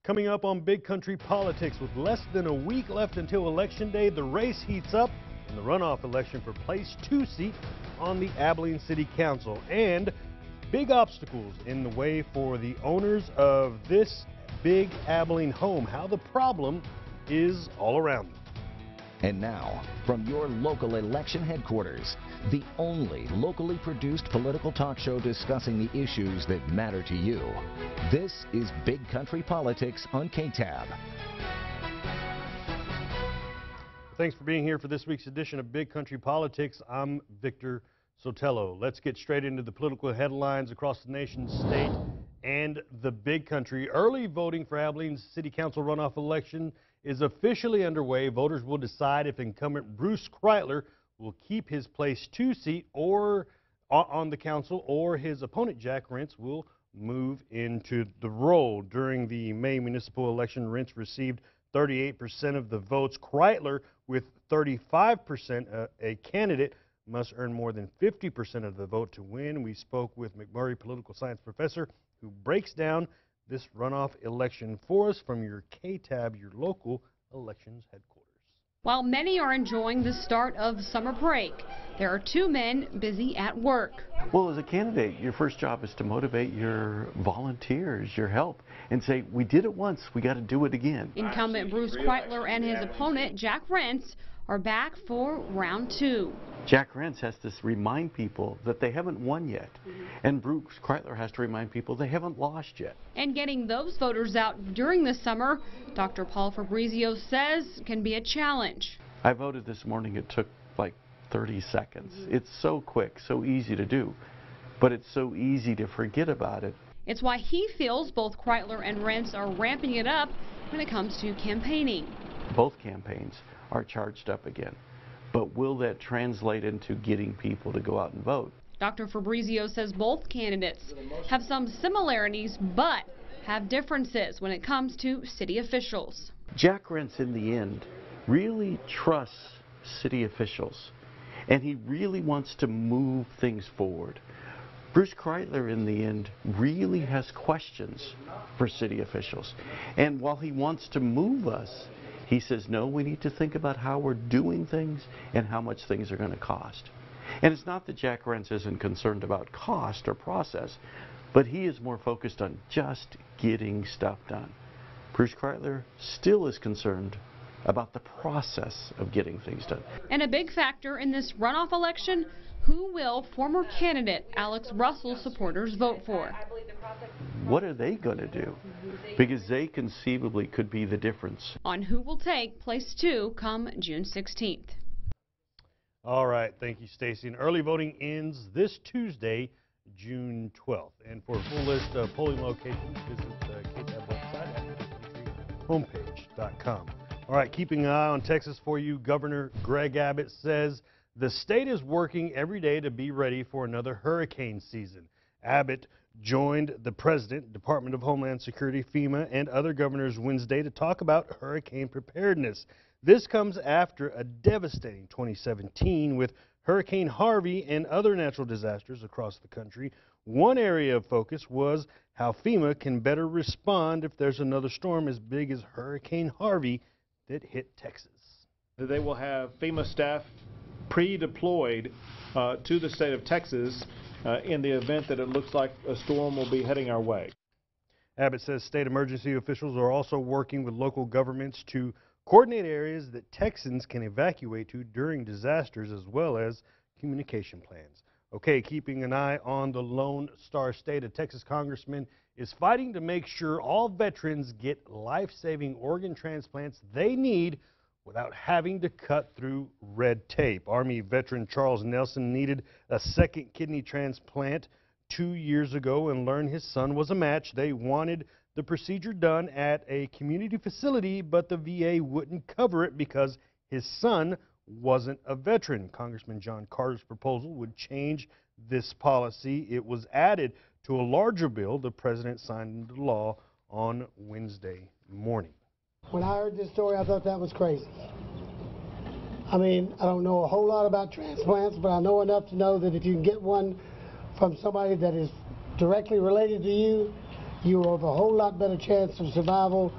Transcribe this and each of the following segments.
Coming up on Big Country Politics, with less than a week left until Election Day, the race heats up in the runoff election for Place 2 seat on the Abilene City Council, and big obstacles in the way for the owners of this big Abilene home. How the problem is all around them. And now, from your local election headquarters, the only locally produced political talk show discussing the issues that matter to you. This is Big Country Politics on KTAB. Thanks for being here for this week's edition of Big Country Politics. I'm Victor Sotelo. Let's get straight into the political headlines across the nation's state and the Big Country. Early voting for Abilene's City Council runoff election is officially underway. Voters will decide if incumbent Bruce Kreitler will keep his Place 2 seat or on the council, or his opponent Jack Rentz will move into the role. During the May municipal election, Rentz received 38% of the votes. Kreitler with 35%. A candidate must earn more than 50% of the vote to win. We spoke with McMurray political science professor who breaks down this runoff election for us from your KTAB, your local elections headquarters. While many are enjoying the start of summer break, there are two men busy at work. Well, as a candidate, your first job is to motivate your volunteers, your help, and say, we did it once, we got to do it again. Incumbent Bruce Kreitler and his opponent, Jack Rentz, are back for round two. Jack Rentz has to remind people that they haven't won yet, and Bruce Kreitler has to remind people they haven't lost yet. And getting those voters out during the summer, Dr. Paul Fabrizio says, can be a challenge. I voted this morning. It took like 30 seconds. It's so quick, so easy to do, but it's so easy to forget about it. It's why he feels both Kreitler and Rentz are ramping it up when it comes to campaigning. Both campaigns are charged up again. But will that translate into getting people to go out and vote? Dr. Fabrizio says both candidates have some similarities but have differences when it comes to city officials. Jack Rentz, in the end, really trusts city officials, and he really wants to move things forward. Bruce Kreitler, in the end, really has questions for city officials. And while he wants to move us, he says, no, we need to think about how we're doing things and how much things are going to cost. And it's not that Jack Rentz isn't concerned about cost or process, but he is more focused on just getting stuff done. Bruce Kreitler still is concerned about the process of getting things done. And a big factor in this runoff election, who will former candidate Alex Russell's supporters vote for? What are they going to do? Because they conceivably could be the difference on who will take Place 2 come June 16th. All right, thank you, Stacy. And early voting ends this Tuesday, June 12th. And for a full list of polling locations, visit the KTAB website at homepage.com. All right, keeping an eye on Texas for you, Governor Greg Abbott says the state is working every day to be ready for another hurricane season. Abbott joined the President, Department of Homeland Security, FEMA, and other governors Wednesday to talk about hurricane preparedness. This comes after a devastating 2017 with Hurricane Harvey and other natural disasters across the country. One area of focus was how FEMA can better respond if there's another storm as big as Hurricane Harvey that hit Texas. They will have FEMA staff pre-deployed to the state of Texas in the event that it looks like a storm will be heading our way. Abbott says state emergency officials are also working with local governments to coordinate areas that Texans can evacuate to during disasters, as well as communication plans. Okay, keeping an eye on the Lone Star State, a Texas congressman is fighting to make sure all veterans get life-saving organ transplants they need without having to cut through red tape. Army veteran Charles Nelson needed a second kidney transplant 2 years ago and learned his son was a match. They wanted the procedure done at a community facility, but the VA wouldn't cover it because his son wasn't a veteran. Congressman John Carter's proposal would change this policy. It was added to a larger bill the president signed into law on Wednesday morning. When I heard this story, I thought that was crazy. I mean, I don't know a whole lot about transplants, but I know enough to know that if you can get one from somebody that is directly related to you, you have a whole lot better chance of survival.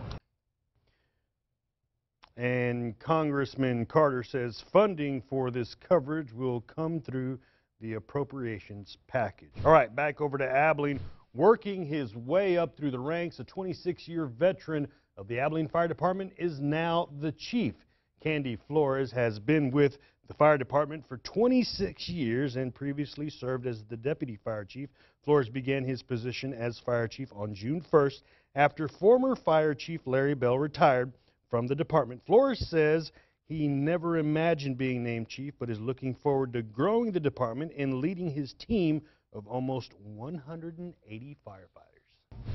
And Congressman Carter says funding for this coverage will come through the appropriations package. All right, back over to Abilene. Working his way up through the ranks, a 26-year veteran of the Abilene Fire Department is now the chief. Candy Flores has been with the fire department for 26 years and previously served as the deputy fire chief. Flores began his position as fire chief on June 1st after former fire chief Larry Bell retired from the department. Flores says he never imagined being named chief, but is looking forward to growing the department and leading his team of almost 180 firefighters.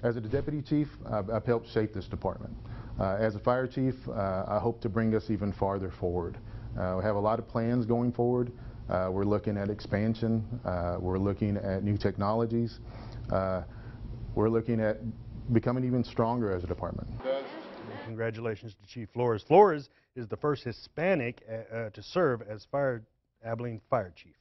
As a deputy chief, I've helped shape this department. As a fire chief, I hope to bring us even farther forward. We have a lot of plans going forward. We're looking at expansion. We're looking at new technologies. We're looking at becoming even stronger as a department. Congratulations to Chief Flores. Flores is the first Hispanic to serve as Abilene Fire Chief.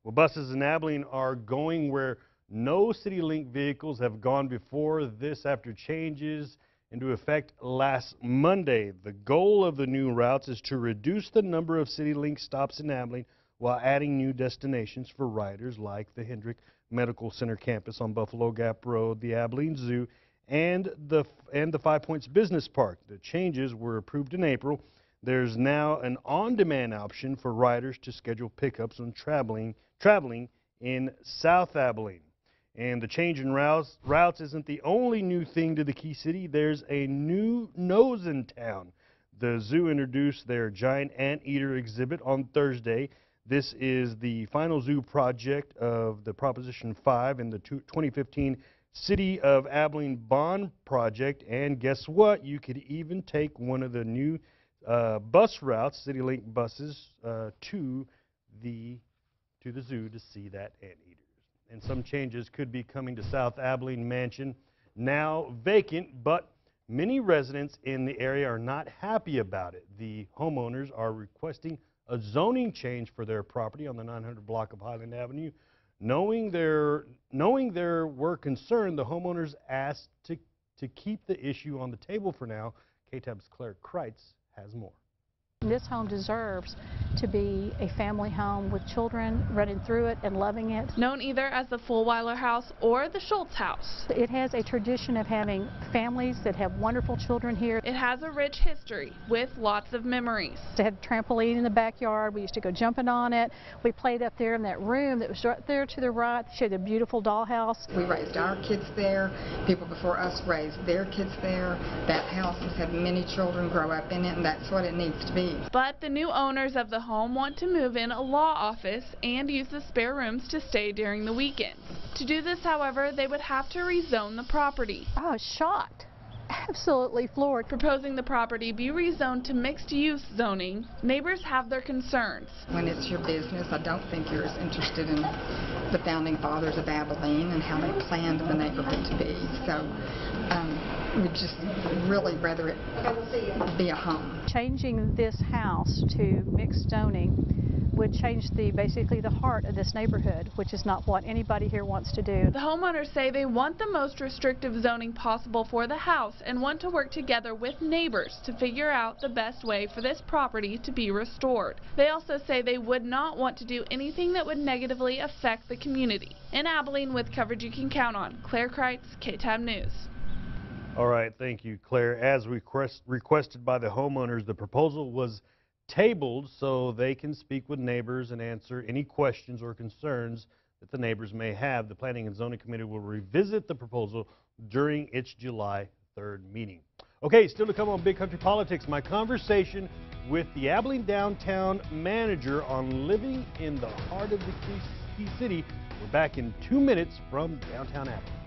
Well, buses in Abilene are going where no CityLink vehicles have gone before, this after changes into effect last Monday. The goal of the new routes is to reduce the number of CityLink stops in Abilene while adding new destinations for riders like the Hendrick Medical Center campus on Buffalo Gap Road, the Abilene Zoo, and the 5 Points Business Park. The changes were approved in April. There's now an on-demand option for riders to schedule pickups when traveling in South Abilene. And the change in routes isn't the only new thing to the Key City. There's a new nose in town. The zoo introduced their giant anteater exhibit on Thursday. This is the final zoo project of the Proposition 5 in the 2015 City of Abilene Bond Project. And guess what? You could even take one of the new bus routes, CityLink buses, to the zoo to see that anteater. And some changes could be coming to South Abilene Mansion, now vacant, but many residents in the area are not happy about it. The homeowners are requesting a zoning change for their property on the 900 block of Highland Avenue. Knowing there were concerned, the homeowners asked to keep the issue on the table for now. KTAB's Claire Kreitz has more. This home deserves to be a family home with children running through it and loving it. Known either as the Fulweiler House or the Schultz House. It has a tradition of having families that have wonderful children here. It has a rich history with lots of memories. It had a trampoline in the backyard. We used to go jumping on it. We played up there in that room that was right there to the right. It showed a beautiful dollhouse. We raised our kids there. People before us raised their kids there. That house has had many children grow up in it, and that's what it needs to be. But the new owners of the home want to move in a law office and use the spare rooms to stay during the weekends. To do this, however, they would have to rezone the property. I was shocked. Absolutely floored. Proposing the property be rezoned to mixed-use zoning, neighbors have their concerns. When it's your business, I don't think you're as interested in the founding fathers of Abilene and how they planned the neighborhood to be. So we'd just really rather it be a home. Changing this house to mixed zoning would change basically the heart of this neighborhood, which is not what anybody here wants to do. The homeowners say they want the most restrictive zoning possible for the house and want to work together with neighbors to figure out the best way for this property to be restored. They also say they would not want to do anything that would negatively affect the community. In Abilene, with coverage you can count on, Claire Kreitz, KTAB News. All right, thank you, Claire. As requested by the homeowners, the proposal was tabled so they can speak with neighbors and answer any questions or concerns that the neighbors may have. The Planning and Zoning Committee will revisit the proposal during its July 3rd meeting. Okay, still to come on Big Country Politics, my conversation with the Abilene Downtown manager on living in the heart of the Key City. We're back in 2 minutes from downtown Abilene.